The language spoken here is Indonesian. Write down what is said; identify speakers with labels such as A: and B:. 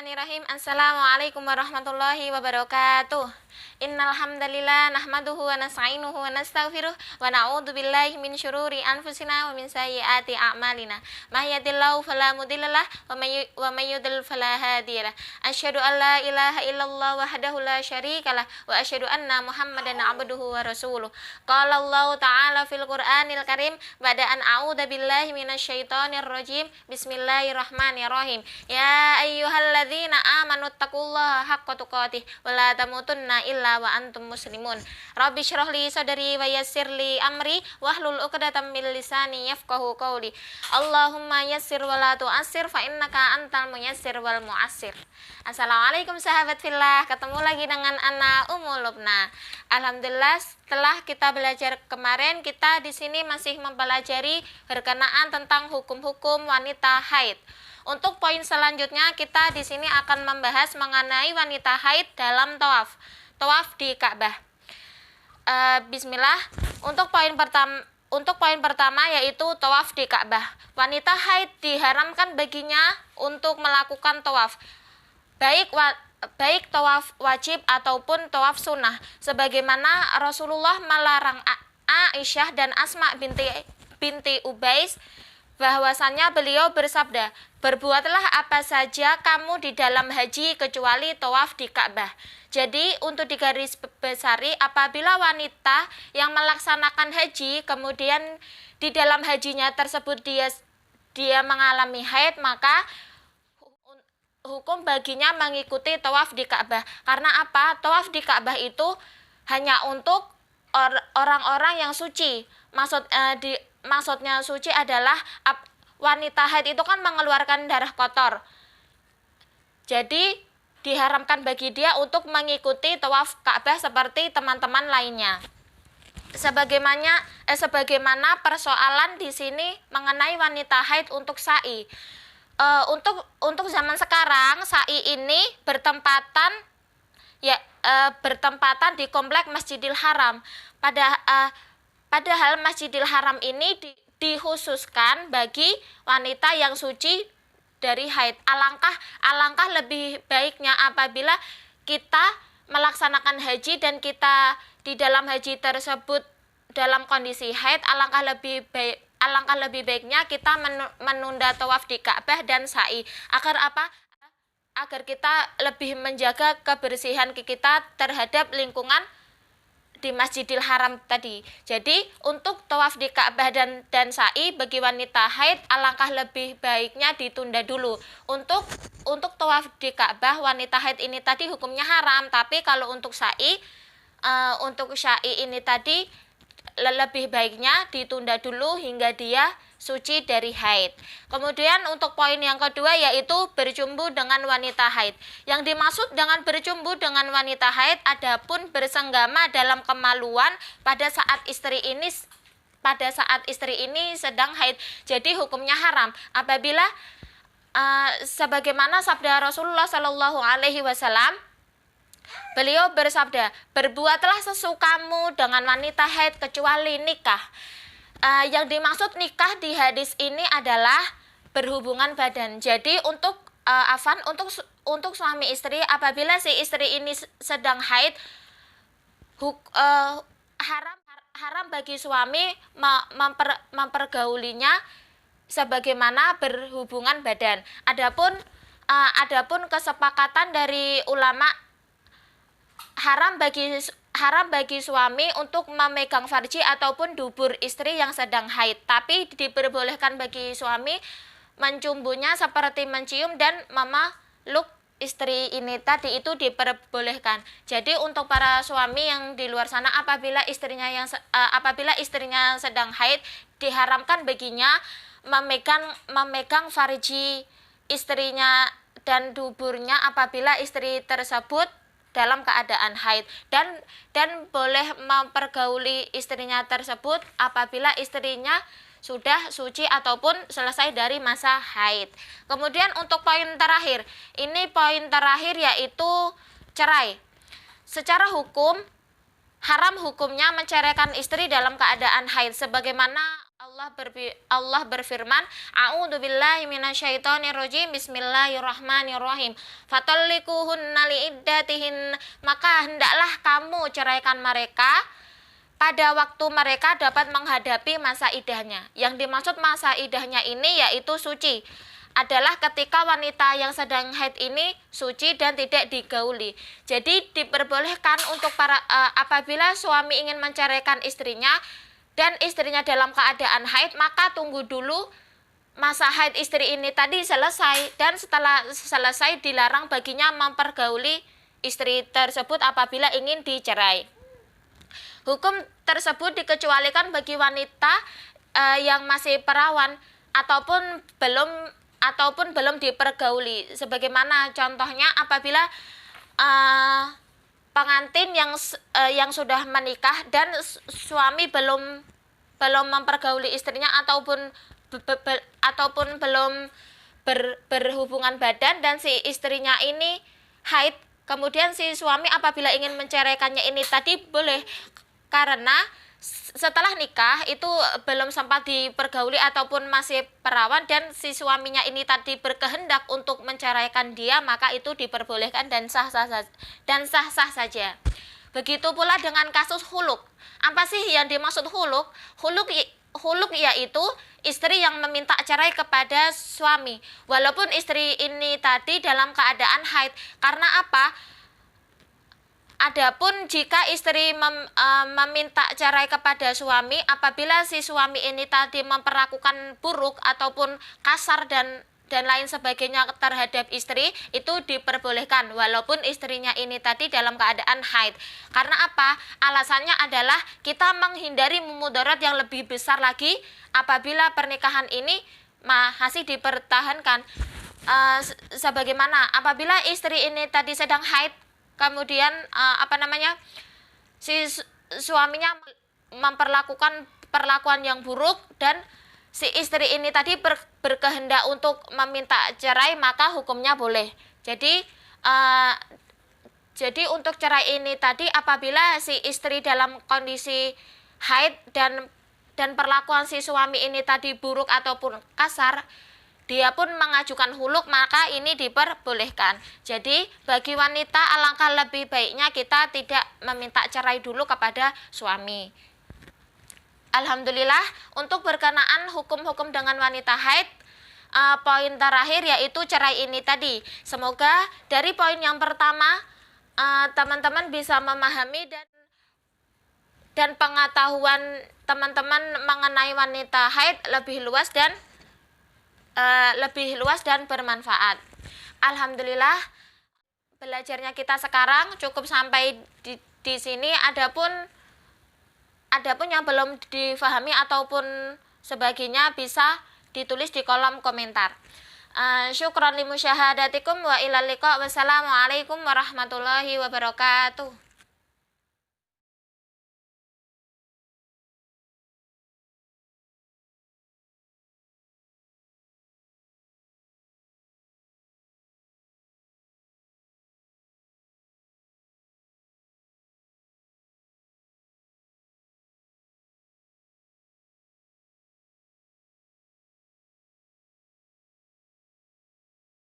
A: Bismillahirrahmanirrahim. Assalamualaikum warahmatullahi wabarakatuh. Innal hamdalillah nahmaduhu wa nasta'inuhu wa nastaghfiruh wa na'udzu billahi min syururi anfusina wa min sayyiati a'malina. May yahdihillahu fala mudhillalah wa may yudhlil fala hadiyalah. Asyhadu an la ilaha illallah wahdahu la syarikalah wa asyhadu anna Muhammadan abduhu wa rasuluh. Qala Allah ta'ala fil Qur'anil Karim ba'da an a'udzu billahi minasyaitonir rajim. Bismillahirrahmanirrahim. Ya ayyuhalladzina amanu taqullaha haqqa tuqatih wa la tamutunna illa wa antum muslimun. Rabbi shrah li sadri wa yassir li amri wahlul 'uqdatam min lisani yafqahu qawli. Allahumma yassir wa la tu'assir fa innaka antal muyassir wal mu'assir. Assalamualaikum sahabat fillah, ketemu lagi dengan Ana Ummul Lubna. Alhamdulillah, setelah kita belajar kemarin, kita di sini masih mempelajari berkenaan tentang hukum-hukum wanita haid. Untuk poin selanjutnya, kita di sini akan membahas mengenai wanita haid dalam tawaf di Ka'bah. Bismillah. Untuk poin pertama yaitu tawaf di Ka'bah. Wanita haid diharamkan baginya untuk melakukan tawaf, baik tawaf wajib ataupun tawaf sunnah, sebagaimana Rasulullah melarang Aisyah dan Asma binti Ubais, bahwasannya beliau bersabda, berbuatlah apa saja kamu di dalam haji kecuali tawaf di Ka'bah. Jadi untuk digarisbesari, apabila wanita yang melaksanakan haji kemudian di dalam hajinya tersebut dia mengalami haid, maka hukum baginya mengikuti tawaf di Ka'bah. Karena apa? Tawaf di Ka'bah itu hanya untuk orang-orang yang suci. Maksudnya suci adalah wanita haid itu kan mengeluarkan darah kotor. Jadi diharamkan bagi dia untuk mengikuti tawaf Ka'bah seperti teman-teman lainnya. Sebagaimana persoalan di sini mengenai wanita haid untuk sa'i. Untuk zaman sekarang sa'i ini bertempatan di komplek Masjidil Haram. Padahal Masjidil Haram ini dikhususkan bagi wanita yang suci dari haid. Alangkah lebih baiknya apabila kita melaksanakan haji dan kita di dalam haji tersebut dalam kondisi haid, alangkah lebih baiknya kita menunda tawaf di Ka'bah dan sa'i. Agar apa? Agar kita lebih menjaga kebersihan kita terhadap lingkungan di Masjidil Haram tadi. Jadi untuk tawaf di Ka'bah dan sa'i bagi wanita haid alangkah lebih baiknya ditunda dulu. Untuk tawaf di Ka'bah wanita haid ini tadi hukumnya haram, tapi kalau untuk sa'i ini tadi lebih baiknya ditunda dulu hingga dia suci dari haid. Kemudian untuk poin yang kedua yaitu bercumbu dengan wanita haid. Yang dimaksud dengan bercumbu dengan wanita haid adapun bersenggama dalam kemaluan pada saat istri ini sedang haid. Jadi hukumnya haram apabila sebagaimana sabda Rasulullah Shallallahu alaihi wasallam, beliau bersabda, berbuatlah sesukamu dengan wanita haid kecuali nikah. Yang dimaksud nikah di hadis ini adalah berhubungan badan. Jadi untuk suami istri, apabila si istri ini sedang haid, haram bagi suami mempergaulinya sebagaimana berhubungan badan. Adapun kesepakatan dari ulama, haram bagi suami untuk memegang farji ataupun dubur istri yang sedang haid, tapi diperbolehkan bagi suami mencumbunya seperti mencium dan memeluk istri ini tadi, itu diperbolehkan. Jadi untuk para suami yang di luar sana, apabila istrinya sedang haid, diharamkan baginya memegang farji istrinya dan duburnya apabila istri tersebut dalam keadaan haid, dan boleh mempergauli istrinya tersebut apabila istrinya sudah suci ataupun selesai dari masa haid. Kemudian untuk poin terakhir, ini poin terakhir yaitu cerai. Secara hukum haram hukumnya menceraikan istri dalam keadaan haid, sebagaimana Allah berfirman, A'udzubillahi minasyaitonirrajim. Bismillahirrahmanirrahim. Fatallikuhunna liiddatihin, maka hendaklah kamu ceraikan mereka pada waktu mereka dapat menghadapi masa idahnya. Yang dimaksud masa idahnya ini yaitu suci, adalah ketika wanita yang sedang haid ini suci dan tidak digauli. Jadi diperbolehkan untuk apabila suami ingin menceraikan istrinya dan istrinya dalam keadaan haid, maka tunggu dulu masa haid istri ini tadi selesai, dan setelah selesai dilarang baginya mempergauli istri tersebut apabila ingin dicerai. Hukum tersebut dikecualikan bagi wanita yang masih perawan ataupun belum dipergauli. Sebagaimana contohnya apabila pengantin yang sudah menikah dan suami belum mempergauli istrinya ataupun belum berhubungan badan, dan si istrinya ini haid, kemudian si suami apabila ingin menceraikannya ini tadi boleh, karena setelah nikah itu belum sempat dipergauli ataupun masih perawan dan si suaminya ini tadi berkehendak untuk menceraikan dia, maka itu diperbolehkan dan sah-sah saja. Begitu pula dengan kasus huluk. Apa sih yang dimaksud huluk? Huluk yaitu istri yang meminta cerai kepada suami walaupun istri ini tadi dalam keadaan haid. Karena apa? Adapun jika istri meminta cerai kepada suami apabila si suami ini tadi memperlakukan buruk ataupun kasar dan lain sebagainya terhadap istri, itu diperbolehkan walaupun istrinya ini tadi dalam keadaan haid. Karena apa? Alasannya adalah kita menghindari mudarat yang lebih besar lagi apabila pernikahan ini masih dipertahankan. Sebagaimana apabila istri ini tadi sedang haid, kemudian si suaminya memperlakukan perlakuan yang buruk dan si istri ini tadi berkehendak untuk meminta cerai, maka hukumnya boleh. Jadi untuk cerai ini tadi apabila si istri dalam kondisi haid dan perlakuan si suami ini tadi buruk ataupun kasar, dia pun mengajukan huluk, maka ini diperbolehkan. Jadi bagi wanita alangkah lebih baiknya kita tidak meminta cerai dulu kepada suami. Alhamdulillah, untuk berkenaan hukum-hukum dengan wanita haid, poin terakhir yaitu cerai ini tadi. Semoga dari poin yang pertama teman-teman bisa memahami dan pengetahuan teman-teman mengenai wanita haid lebih luas dan bermanfaat. Alhamdulillah, belajarnya kita sekarang cukup sampai di sini. Adapun yang belum difahami ataupun sebagainya bisa ditulis di kolom komentar. Syukran limusyahadatikum wa ilal liqa. Wassalamualaikum warahmatullahi wabarakatuh.